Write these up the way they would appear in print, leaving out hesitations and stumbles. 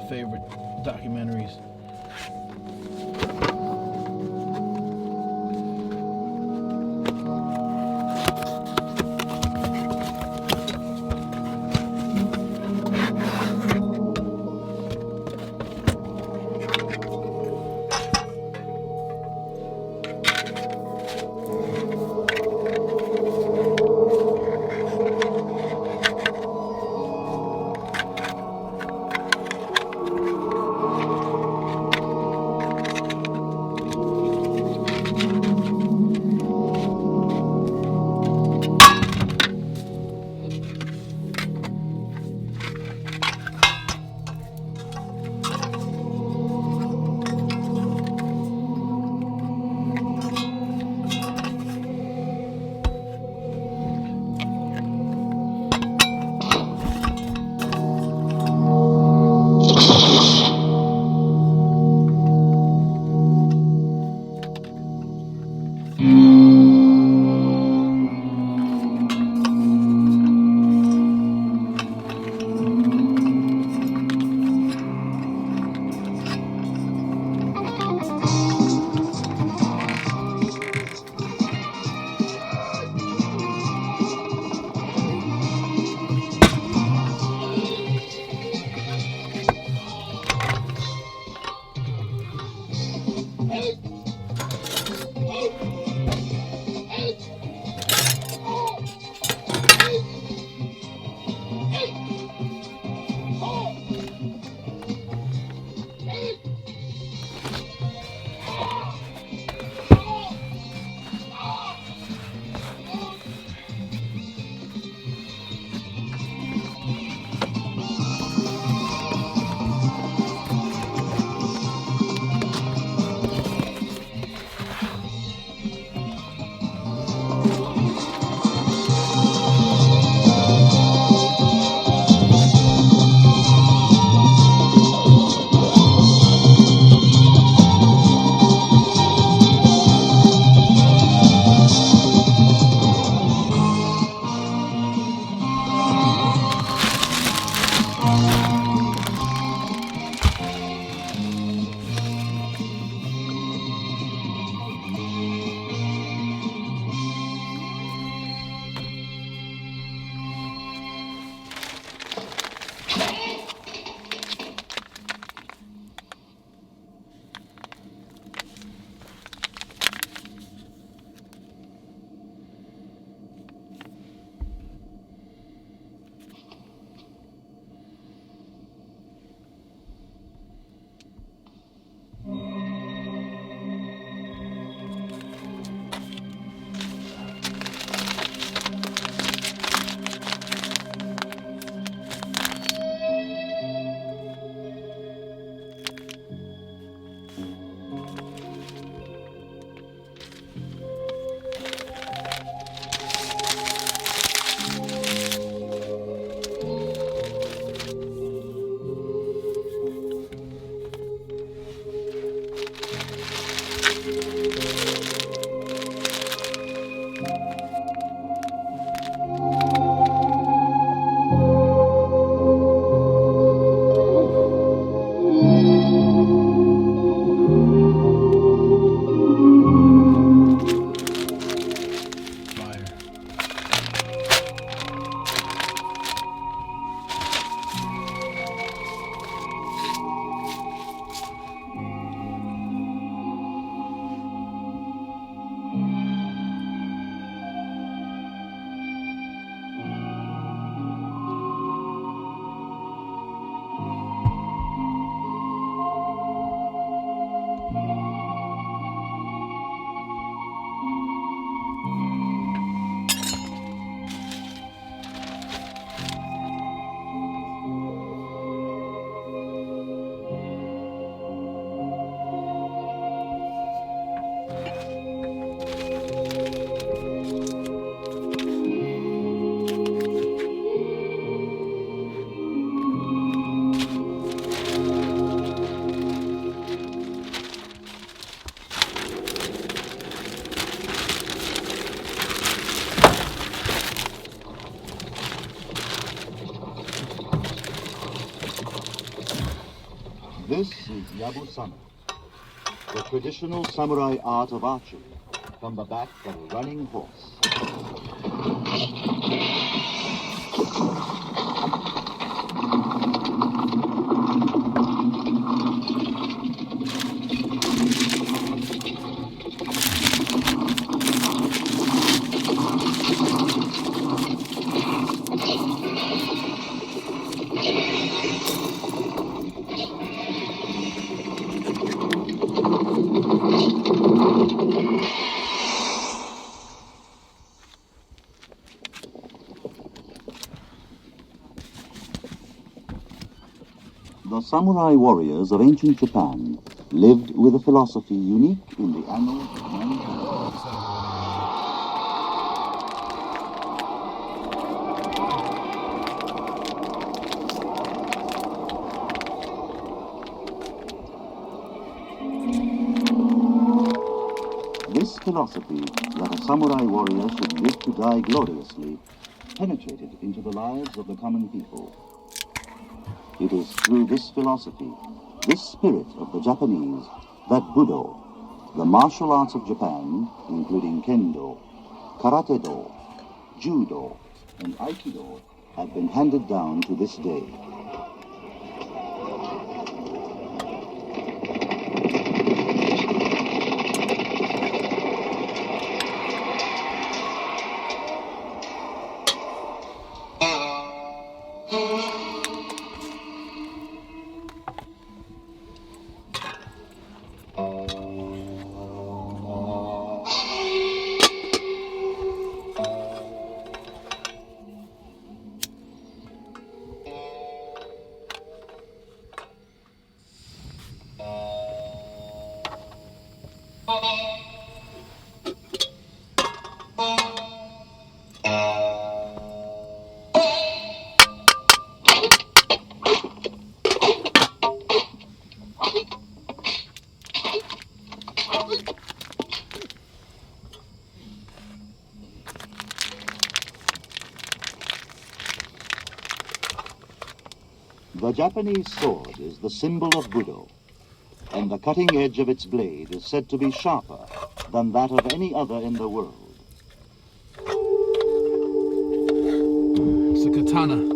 favorite documentaries. This is Yabusama, the traditional samurai art of archery from the back of a running horse. The samurai warriors of ancient Japan lived with a philosophy unique in the annals of mankind. This philosophy that a samurai warrior should live to die gloriously penetrated into the lives of the common people. It is through this philosophy, this spirit of the Japanese, that Budo, the martial arts of Japan, including Kendo, Karate-do, Judo, and Aikido, have been handed down to this day. The Japanese sword is the symbol of Budo, and the cutting edge of its blade is said to be sharper than that of any other in the world. It's a katana.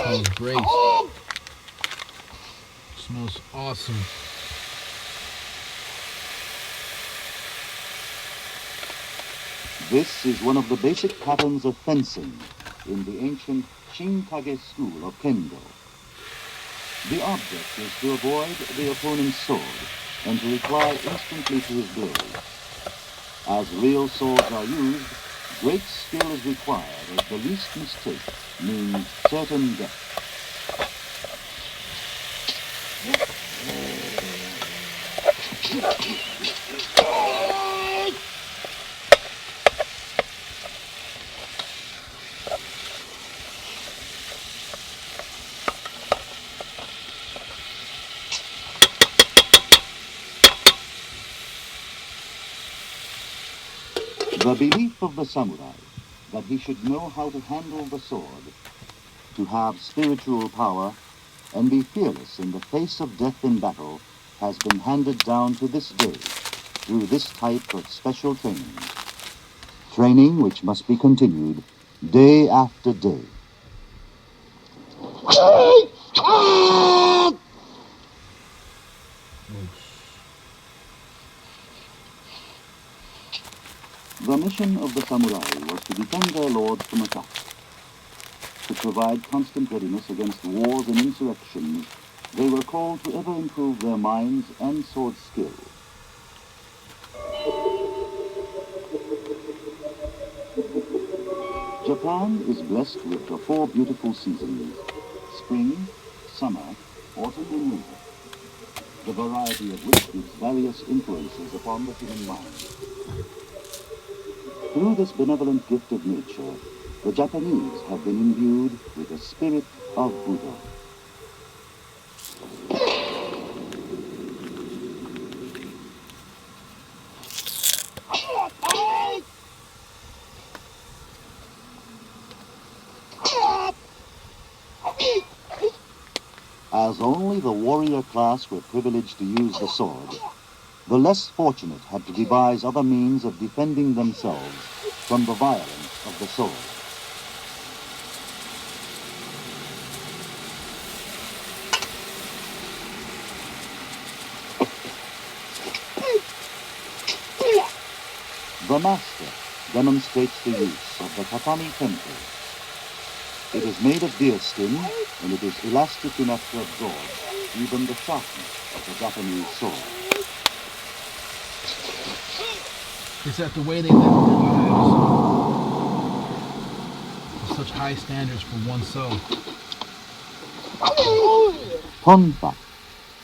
Smells great. Smells awesome. This is one of the basic patterns of fencing in the ancient Shinkage school of Kendo. The object is to avoid the opponent's sword and to reply instantly to his blows. As real swords are used, great skill is required as the least mistake means certain death. The belief of the samurai that he should know how to handle the sword, to have spiritual power, and be fearless in the face of death in battle has been handed down to this day through this type of special training. Training which must be continued day after day. The mission of the samurai was to defend their lords from attack, to provide constant readiness against wars and insurrections. They were called to ever improve their minds and sword skill. Japan is blessed with the 4 beautiful seasons: spring, summer, autumn, and winter, the variety of which gives various influences upon the human mind. Through this benevolent gift of nature, the Japanese have been imbued with the spirit of Budo. As only the warrior class were privileged to use the sword, the less fortunate had to devise other means of defending themselves from the violence of the sword. The master demonstrates the use of the tatami temple. It is made of deer skin, and it is elastic enough to absorb even the sharpness of the Japanese sword. Is that the way they live their lives? To such high standards for oneself. Tonfa,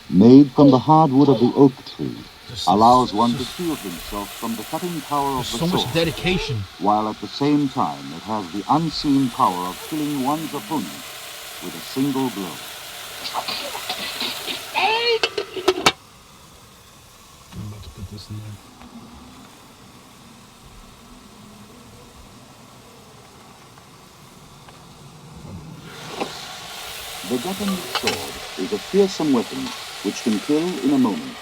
made from the hardwood of the oak tree, Just- allows one to just- shield himself from the cutting power of There's the so sword, much dedication. while at the same time it has the unseen power of killing one's opponent with a single blow. I'm about to put this in there. The Japanese sword is a fearsome weapon which can kill in a moment.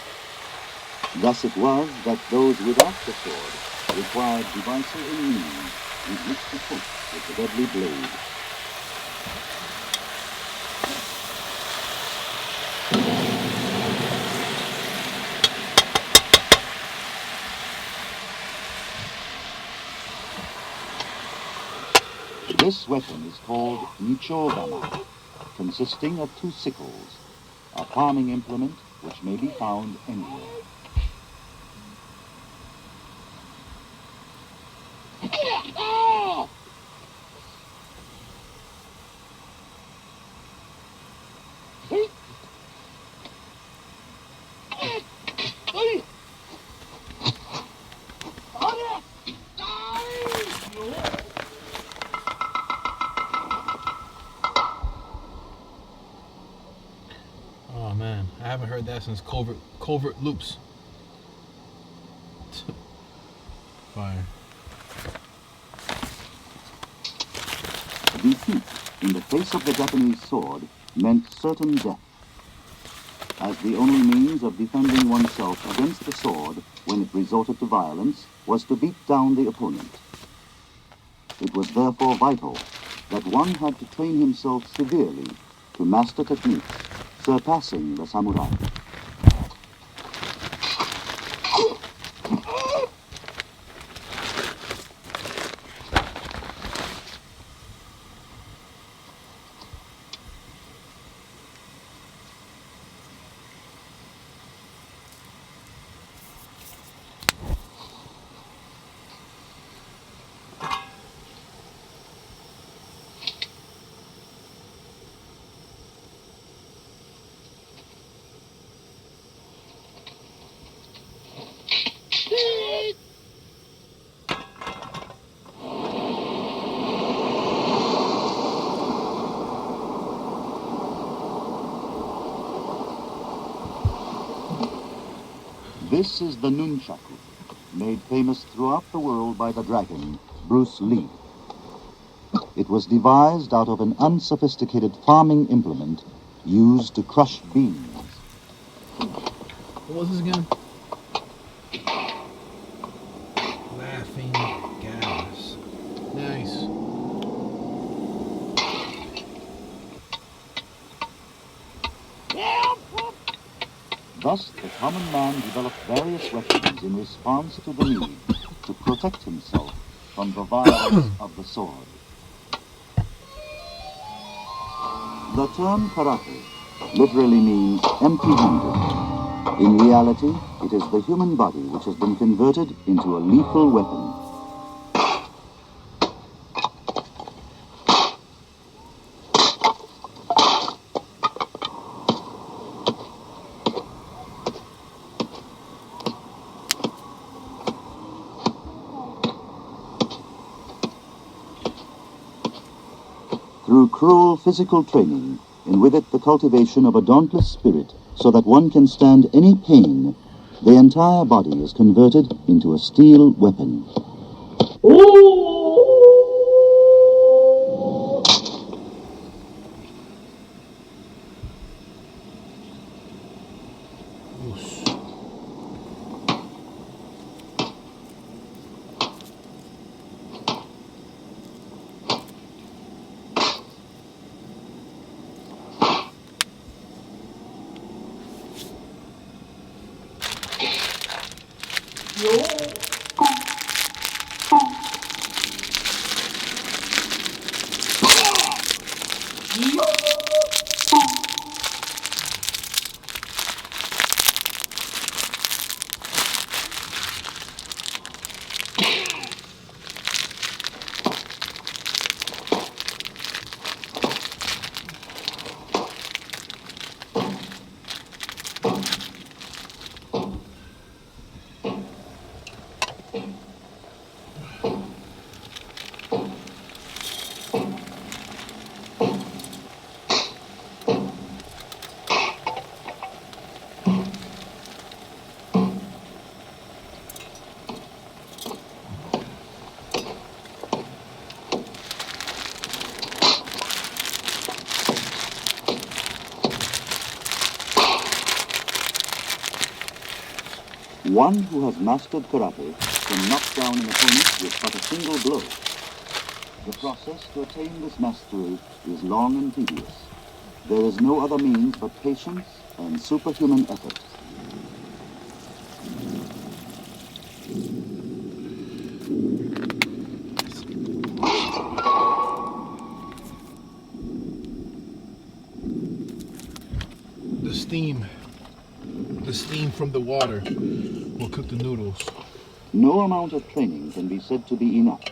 Thus it was that those without the sword required devices and means with which to cope with the deadly blade. This weapon is called nichogama, consisting of 2 sickles, a farming implement which may be found anywhere. Oh man, I haven't heard that since Covert Loops. Fire. Defeat in the face of the Japanese sword meant certain death, as the only means of defending oneself against the sword when it resorted to violence was to beat down the opponent. It was therefore vital that one had to train himself severely to master techniques surpassing the samurai. This is the nunchaku, made famous throughout the world by the dragon, Bruce Lee. It was devised out of an unsophisticated farming implement used to crush beans. What was this again? Laughing gas. Nice. Thus, the common man developed various weapons in response to the need to protect himself from the violence of the sword. The term karate literally means empty-handed. In reality, it is the human body which has been converted into a lethal weapon. Through cruel physical training, and with it the cultivation of a dauntless spirit, so that one can stand any pain, the entire body is converted into a steel weapon. One who has mastered karate can knock down an opponent with but a single blow. The process to attain this mastery is long and tedious. There is no other means but patience and superhuman effort. The steam from the water will cook the noodles. No amount of training can be said to be enough.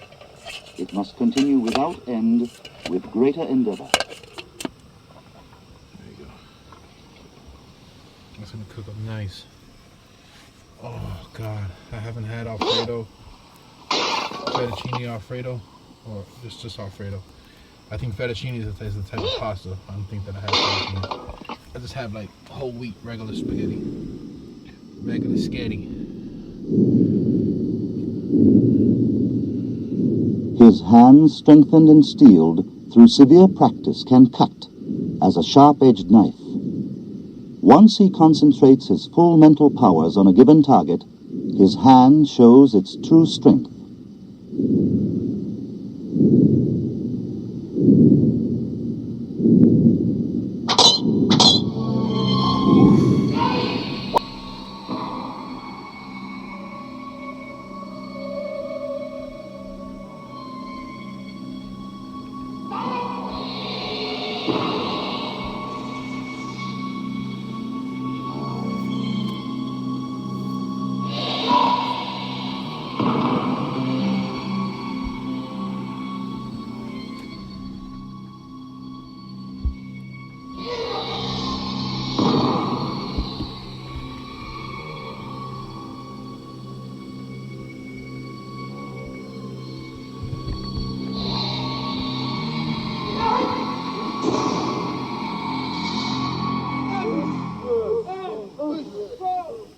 It must continue without end, with greater endeavor. There you go. That's gonna cook up nice. Oh God, I haven't had Alfredo, fettuccine Alfredo, or just Alfredo. I think fettuccine is the type of pasta. I don't think that I have fettuccine. I just have like whole wheat regular spaghetti. Regular spaghetti. His hands, strengthened and steeled through severe practice, can cut as a sharp-edged knife. Once he concentrates his full mental powers on a given target, his hand shows its true strength.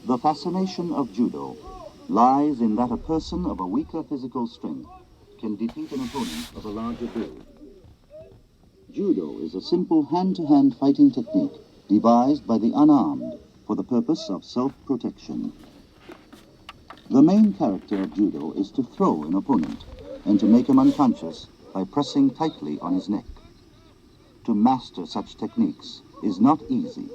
The fascination of judo lies in that a person of a weaker physical strength can defeat an opponent of a larger build. Judo is a simple hand-to-hand fighting technique devised by the unarmed for the purpose of self-protection. The main character of judo is to throw an opponent and to make him unconscious by pressing tightly on his neck. To master such techniques is not easy.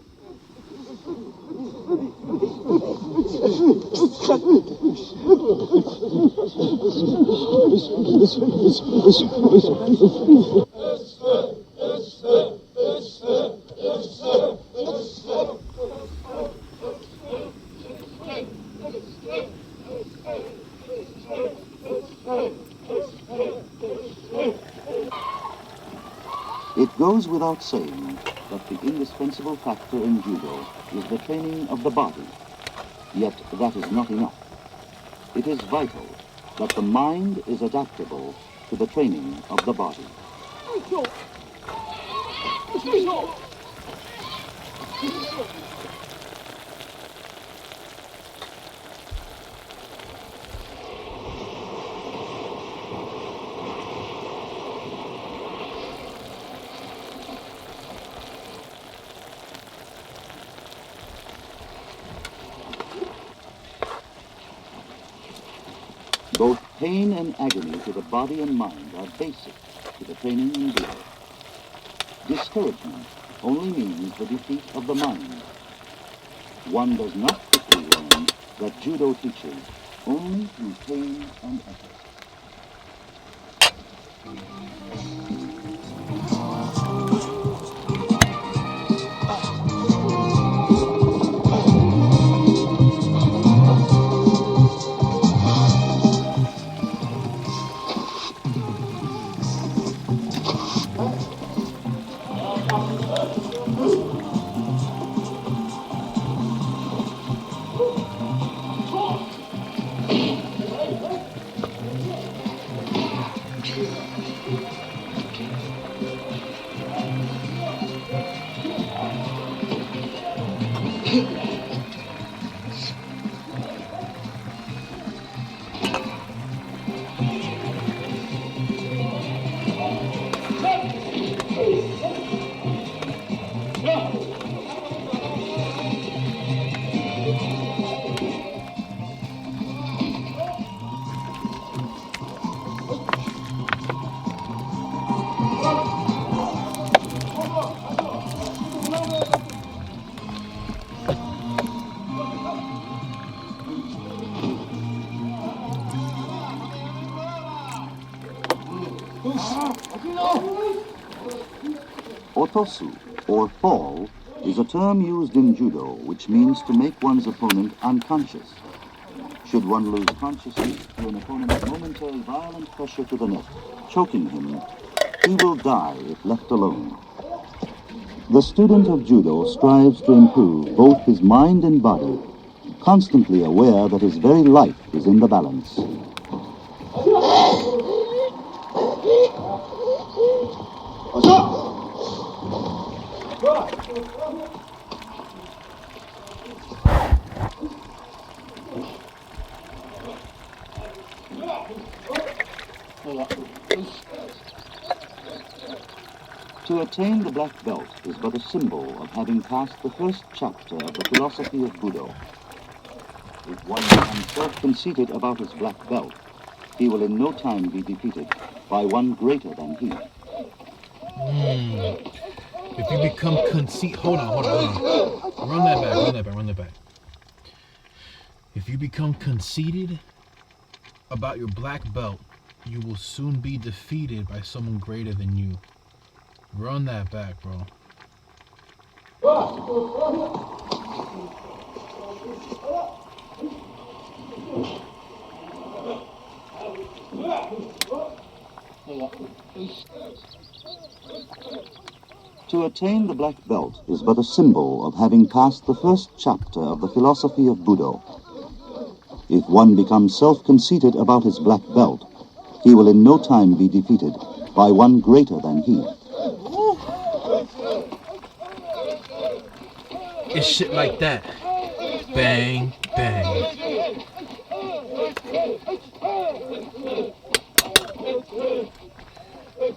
It goes without saying that the indispensable factor in judo is the training of the body. Yet that is not enough. It is vital that the mind is adaptable to the training of the body. Both pain and agony to the body and mind are basic to the training in judo. Discouragement only means the defeat of the mind. One does not quickly learn that judo teaches only through pain and effort. Otosu, or fall, is a term used in judo which means to make one's opponent unconscious. Should one lose consciousness through an opponent's momentary violent pressure to the neck, choking him, he will die if left alone. The student of judo strives to improve both his mind and body, constantly aware that his very life is in the balance. To attain the black belt is but a symbol of having passed the first chapter of the philosophy of Budo. If one becomes self-conceited about his black belt, he will in no time be defeated by one greater than he. If you become conceited, hold on. Run that back. If you become conceited about your black belt, you will soon be defeated by someone greater than you. Run that back, bro. To attain the black belt is but a symbol of having passed the first chapter of the philosophy of Budo. If one becomes self-conceited about his black belt, he will in no time be defeated by one greater than he. It's shit like that. Bang, bang.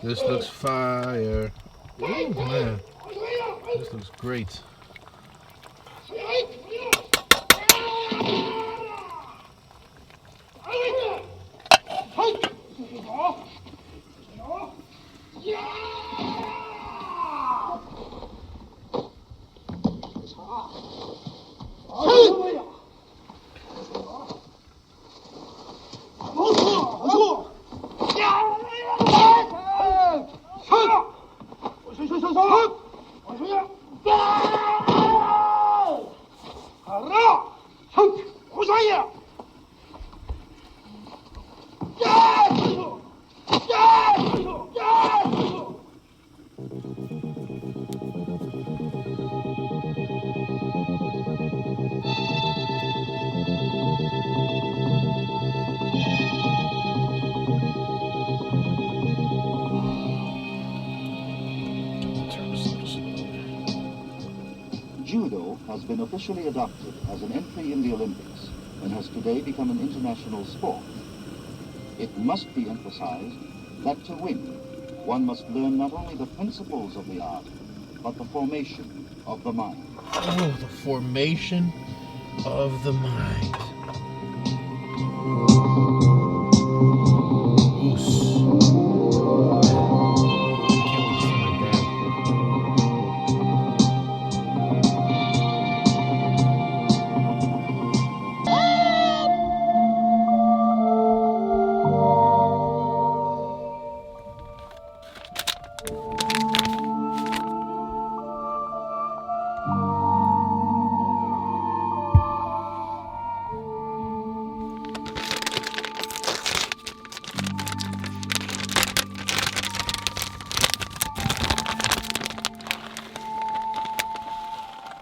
This looks fire. Ooh, man. This looks great. has been officially adopted as an entry in the Olympics and has today become an international sport. It must be emphasized that to win, one must learn not only the principles of the art, but the formation of the mind. Oh, the formation of the mind.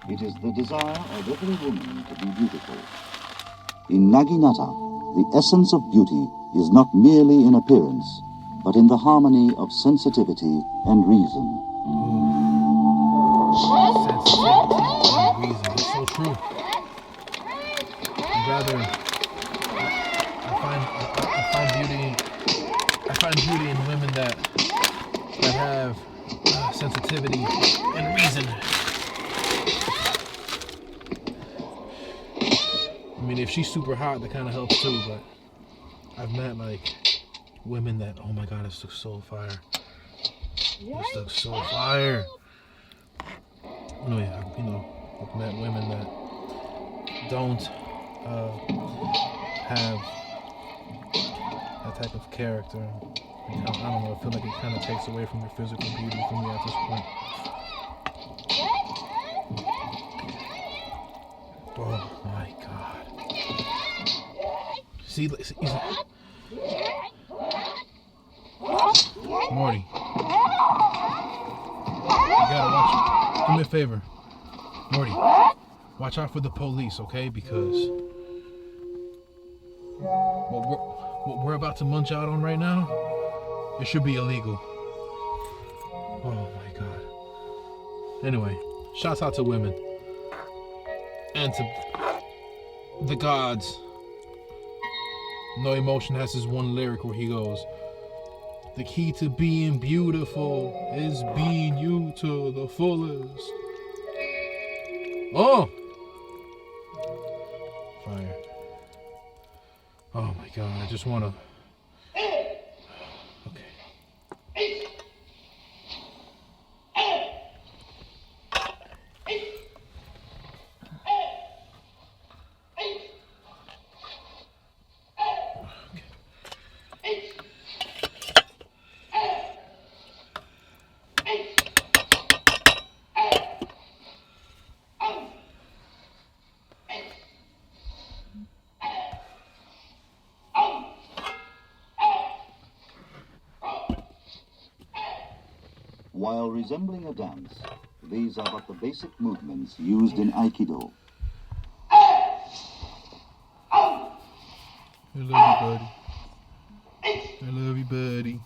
It is the desire of every woman to be beautiful. In Naginata, the essence of beauty is not merely in appearance, but in the harmony of sensitivity and reason. Sensitivity and reason. It's so true. Rather, I find beauty in women that have sensitivity and reason. I mean, if she's super hot, that kind of helps too, but I've met like women that, oh my god, this looks so fire. This looks so fire. Anyway, I've met women that don't have that type of character. And I don't know, I feel like it kind of takes away from their physical beauty from me at this point. Oh my god. See, Morty. You gotta watch. Do me a favor. Morty. Watch out for the police, okay? Because what we're about to munch out on right now, it should be illegal. Oh my god. Anyway, shouts out to women. And to the gods. No Emotion has his one lyric where he goes, the key to being beautiful is being you to the fullest. Oh! Fire. Oh my god, I just wanna... Okay. While resembling a dance, these are but the basic movements used in Aikido. I love you, buddy. I love you, buddy.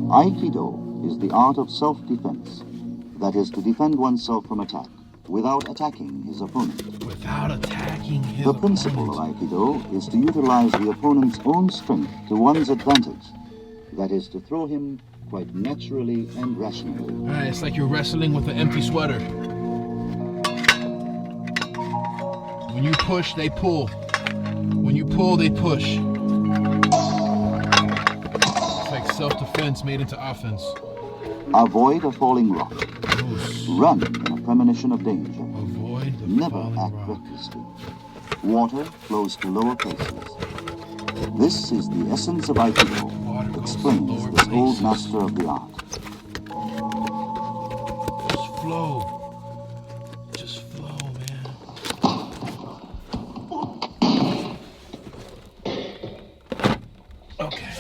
Aikido is the art of self-defense. That is, to defend oneself from attack without attacking his opponent. Without attacking his The principle of Aikido is to utilize the opponent's own strength to one's advantage. That is, to throw him quite naturally and rationally. Alright, it's like you're wrestling with an empty sweater. When you push, they pull. When you pull, they push. Self-defense made into offense. Avoid a falling rock. Moose. Run in a premonition of danger. Avoid the Never falling act rock. recklessly. Water flows to lower places. This is the essence of Aikido, Water goes to explains lower this old places. master of the art. Just flow. Just flow, man. Okay.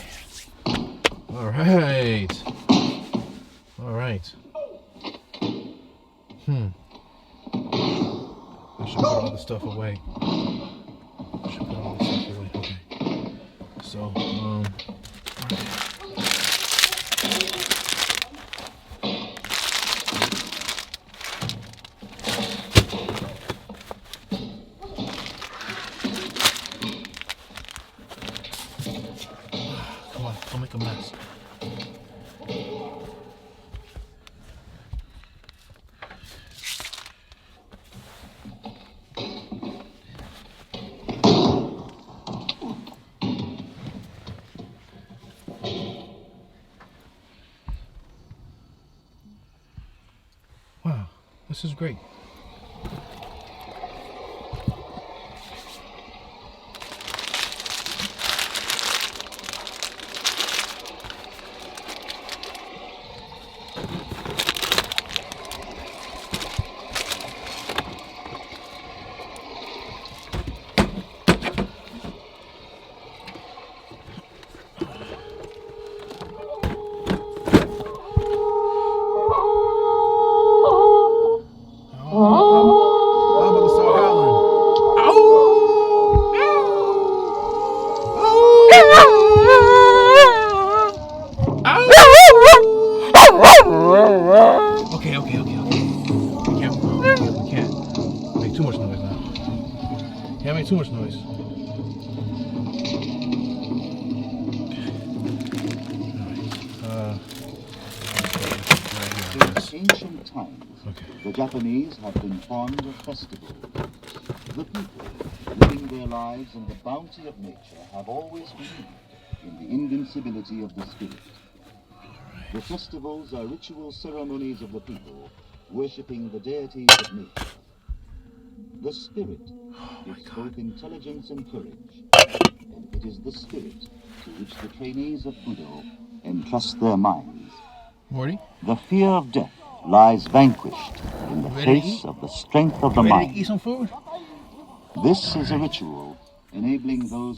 All right. All right. I should put all this stuff away. Okay. So, come on, don't make a mess. Wow, this is great. Okay. We can't make too much noise now. Can't make too much noise. Since ancient times, the Japanese have been fond of festivals. The people, living their lives in the bounty of nature, have always believed in the invincibility of the spirit. The festivals are ritual ceremonies of the people, worshipping the deities of nature. The spirit gives both intelligence and courage, and it is the spirit to which the trainees of Budo entrust their minds. Morty? The fear of death lies vanquished in the Ready to face eat? of the strength of the Ready to mind. eat some food? This is a ritual enabling those